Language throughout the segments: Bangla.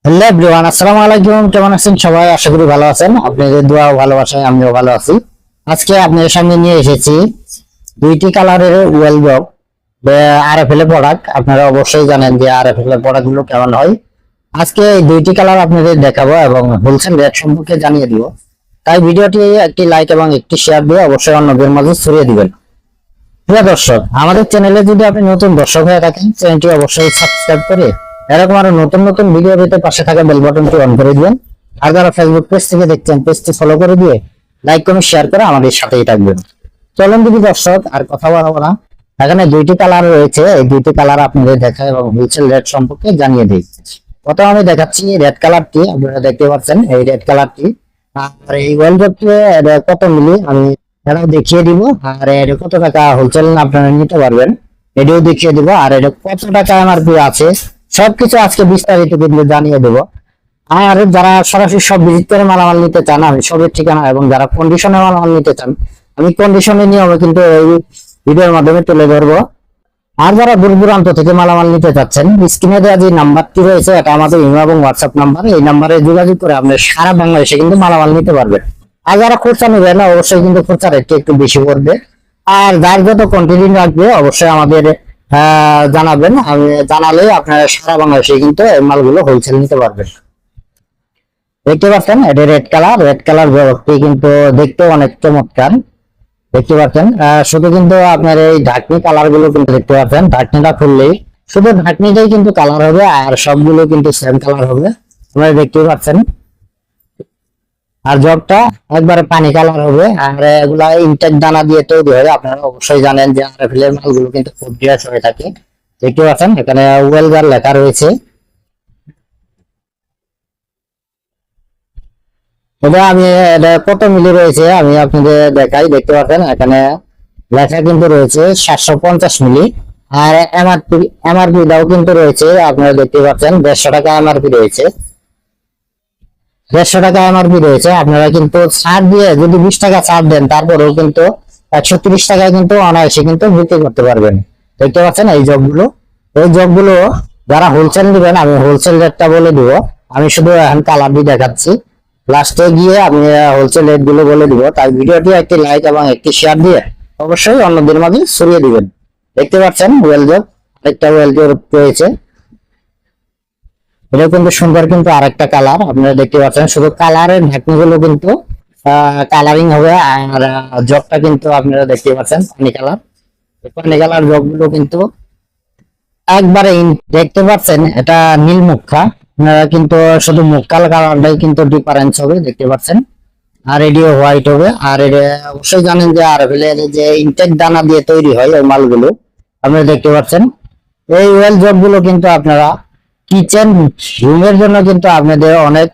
হ্যালো এভরিওয়ান, আসসালামু আলাইকুম। কেমন আছেন সবাই? আশা করি ভালো আছেন। আপনাদের দোয়া ও ভালোবাসায় আমিও ভালো আছি। আজকে আপনাদের সামনে নিয়ে এসেছি দুইটি কালারের ওয়েল জগ আরএফএল প্রোডাক্ট। আপনারা অবশ্যই জানেন যে আরএফএল প্রোডাক্ট গুলো কেমন হয়। আজকে এই দুইটি কালার আপনাদের দেখাবো এবং হোলসেল রেট সম্পর্কে জানিয়ে দিব। তাই ভিডিওটি একটি লাইক এবং একটি শেয়ার দিয়ে অবশ্যই অন্যদের মাঝে ছড়িয়ে দিবেন। প্রিয় দর্শক, আমাদের চ্যানেলে যদি আপনি নতুন দর্শক হয়ে থাকেন, চ্যানেলটি অবশ্যই সাবস্ক্রাইব করে এরকম আরো নতুন নতুন ভিডিও পেতে পাশে থাকা বেল বাটনটি অন করে দিবেন। আর যারা ফেসবুক পেজ থেকে দেখছেন, পেজটি ফলো করে দিয়ে লাইক কমেন্ট শেয়ার করে আমাদের সাথেই থাকবেন। চলুন দিদি দর্শক, আর কথা বলবো না। এখানে দুইটি কালার রয়েছে, এই দুইটি কালার আপনাদের দেখা এবং হোলসেল রেট সম্পর্কে জানিয়ে দিই। প্রথমে আমি দেখাচ্ছি রেড কালারটি। আপনারা দেখতে পাচ্ছেন এই রেড কালারটি। আর এই ওয়েলডপটি কত মিলি আমি এটাও দেখিয়ে দিব। আর এর কত টাকা হোলসেল আপনারা নিতে পারবেন এটাও দেখিয়ে দিব। আর এটা কত টাকা এমআরপি আছে সবকিছু আজকে বিস্তারিত কিন্তু জানিয়ে দেব। আর যারা সরাসরি সব ভিজিট করে মালামাল নিতে চান, আমি সবের ঠিকানা এবং যারা কন্ডিশনে মালামাল নিতে চান, আমি কন্ডিশনে নিয়মে কিন্তু এই ভিডিওর মাধ্যমে তুলে ধরবো। আর যারা দূর দূরান্ত থেকে মালামাল নিতে চাচ্ছেন, স্ক্রিনে দেওয়া যে নাম্বারটি রয়েছে এটা আমাদের ইমেল এবং হোয়াটসঅ্যাপ নাম্বার। এই নাম্বারে যোগাযোগ করে আপনি সারা বাংলাদেশে কিন্তু মালামাল নিতে পারবেন। আর যারা খুচরা নেবেন অবশ্যই কিন্তু খুচরা রেটটি একটু বেশি পড়বে। আর যার যত কোয়ান্টিটি লাগবে অবশ্যই আমাদের জানাবেন। আমি জানালে আপনারা সারা বাংলাদেশে কিন্তু এই মালগুলো হোলসেল নিতে পারবেন। দেখতে পাচ্ছেন এটা রেড কালার। রেড কালার ব্যাগটি কিন্তু দেখতে অনেক চমৎকার। দেখতে পাচ্ছেন শুধু কিন্তু আপনার এই ঢাকনি কালার গুলো কিন্তু দেখতে পাচ্ছেন। ঢাকনিটা খুললেই শুধু ঢাকনিটাই কিন্তু কালার হবে, আর সবগুলো কিন্তু সেম কালার হবে। আপনারা দেখতে পাচ্ছেন। আর জগটা একবারে পানি কালার হবে। আর এগুলা ইনটেক দানা দিয়ে তৈরি হয়। আপনারা অবশ্যই জানেন যে আরএফএল এর মালগুলো কিন্তু খুব ডিয়াস হয়ে থাকে। দেখতে পাচ্ছেন এখানে ওয়েলগার লেখা রয়েছে। এটা কত মিলি রয়েছে আমি আপনাদের দেখাই। দেখতে পাচ্ছেন এখানে লেখা কিন্তু রয়েছে 750 মিলি। আর এমআরপি দাও কিন্তু রয়েছে। আপনারা দেখতে পাচ্ছেন 150 টাকা এমআরপি রয়েছে। 150 টাকা এমআরপি রয়েছে। আপনারা কিন্তু ছাড় দিয়ে যদি 20 টাকা ছাড় দেন, তারপরেও কিন্তু 130 টাকায় কিন্তু অনায়াসে কিন্তু বিক্রি করতে পারবেন। দেখতে পাচ্ছেন এই জগগুলো যারা হোলসেল নেবেন, আমি হোলসেল রেটটা বলে দিব। আমি শুধু এখন কালার দিয়ে দেখাচ্ছি, লাস্টে গিয়ে আমি হোলসেল রেট গুলো বলে দিব। তাই ভিডিওটি একটি লাইক এবং একটি শেয়ার দিয়ে অবশ্যই অন্যদের মাঝে ছড়িয়ে দিবেন। দেখতে পাচ্ছেন ওয়েল জগ, আরেকটা ওয়েল জগ রয়েছে। এটা কিন্তু সুন্দর কিন্তু আরেকটা কালার। আপনারা দেখতে পাচ্ছেন শুধু কালারের ঢাকনিগুলো কিন্তু কালারিং হবে। আর জগটা কিন্তু আপনারা দেখতে পাচ্ছেন পানি কালার। পানি কালার জগগুলো কিন্তু একবারে দেখতে পাচ্ছেন এটা নীল মুখা। আপনারা কিন্তু শুধু মুখাল কালারটাই কিন্তু ডিফারেন্স হবে, দেখতে পাচ্ছেন। আর এডিও হোয়াইট হবে। আর এটা অবশ্যই জানেন যে আরএফএল এর যে ইনটেক দানা দিয়ে তৈরি হয় ওই মালগুলো আপনারা দেখতে পাচ্ছেন। এই ওয়েল জগ গুলো কিন্তু আপনারা কিচেন রুমের জন্য কিন্তু আপনাদের অনেক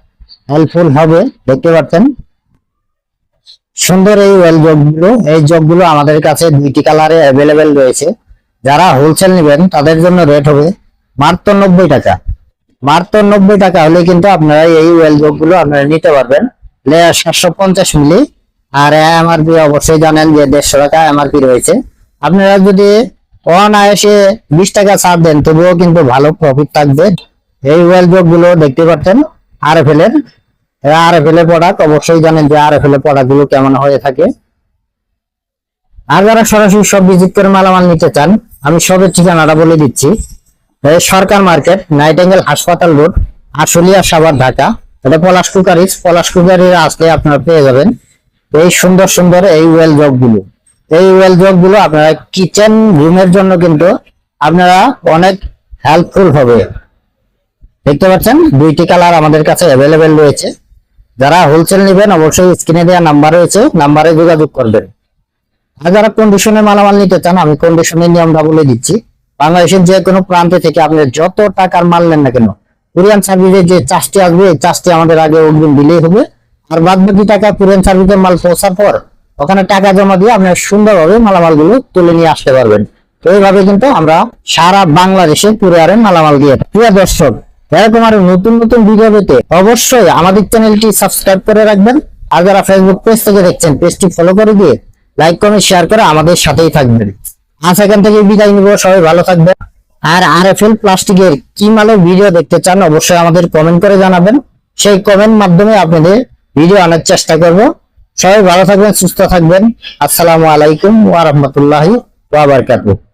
হেল্পফুল হবে। দেখতে পাচ্ছেন সুন্দর এই ওয়েল জগগুলো। এই জগগুলো আমাদের কাছে দুইটি কালারে অ্যাভেলেবেল রয়েছে। যারা হোলসেল নেবেন তাদের জন্য রেট হবে মাত্র 90 টাকা। মাত্র 90 টাকা হলে কিন্তু আপনারা এই ওয়েল জগগুলো আপনারা নিতে পারবেন। 750 মিলি। আর এমআরপি অবশ্যই জানেন যে 150 টাকা এমআরপি রয়েছে। আপনারা যদি অনায়াসে 20 টাকা ছাড় দেন তবুও কিন্তু ভালো প্রফিট থাকবে। এই ওয়েল জগগুলো দেখতে পাচ্ছেন আরএফএল এর প্রোডাক্ট। অবশ্যই জানেন যে আরএফএল এর প্রোডাক্ট গুলো কেমন হয়ে থাকে। আর যারা সরাসরি সব ভিজিট করে মালামাল নিতে চান, আমি সবের ঠিকানাটা বলে দিচ্ছি। সরকার মার্কেট, নাইটিঙ্গেল হাসপাতাল রোড, আশুলিয়া, সাভার, ঢাকা। এটা পলাশ কুকারিজ আসলে আপনারা পেয়ে যাবেন এই সুন্দর সুন্দর এই ওয়েল জগগুলো। এই ওয়েল জগগুলো আপনারা কিচেন রুমের জন্য কিন্তু আপনারা অনেক হেল্পফুল হবে। দেখতে পাচ্ছেন দুইটি কালার আমাদের কাছে অ্যাভেলেবেল রয়েছে। যারা হোলসেল নেবেন অবশ্যই স্ক্রিনে দেওয়া নাম্বার রয়েছে, নাম্বারে যোগাযোগ করবেন। আর যারা কন্ডিশনে মালামাল নিতে চান, আমি কন্ডিশনের নিয়মটা বলে দিচ্ছি। বাংলাদেশের যে কোনো প্রান্ত থেকে আপনি যত টাকার মাল নেন না কেন, কুরিয়ান সার্ভিসে যে চার্জটি আসবে এই চার্জটি আমাদের আগে অগ্রিম দিলেই হবে। আর বাদ বাকি টাকা কুরিয়ান সার্ভিসের মাল পৌঁছার পর ওখানে টাকা জমা দিয়ে আপনি সুন্দরভাবে মালামালগুলো তুলে নিয়ে আসতে পারবেন। তো এইভাবে কিন্তু আমরা সারা বাংলাদেশে কুরিয়ারে মালামাল দিয়ে থাকি। প্রিয় দর্শক, এরকম আরো নতুন নতুন ভিডিও পেতে অবশ্যই আমাদের চ্যানেলটি সাবস্ক্রাইব করে রাখবেন। আর যারা ফেসবুক পেজ থেকে দেখছেন, পেজটি ফলো করে দিয়ে লাইক কমেন্ট শেয়ার করে আমাদের সাথেই থাকবেন। আজ এখান থেকে বিদায় নিব। সবাই ভালো থাকবেন। আর আরএফএল প্লাস্টিকের কি মালের ভিডিও দেখতে চান অবশ্যই আমাদের কমেন্ট করে জানাবেন, সেই কমেন্ট মাধ্যমে আপনাদের ভিডিও আনার চেষ্টা করব। সবাই ভালো থাকবেন, সুস্থ থাকবেন। আসসালামু আলাইকুম ওয়া রাহমাতুল্লাহি ওয়া বারাকাতুহু।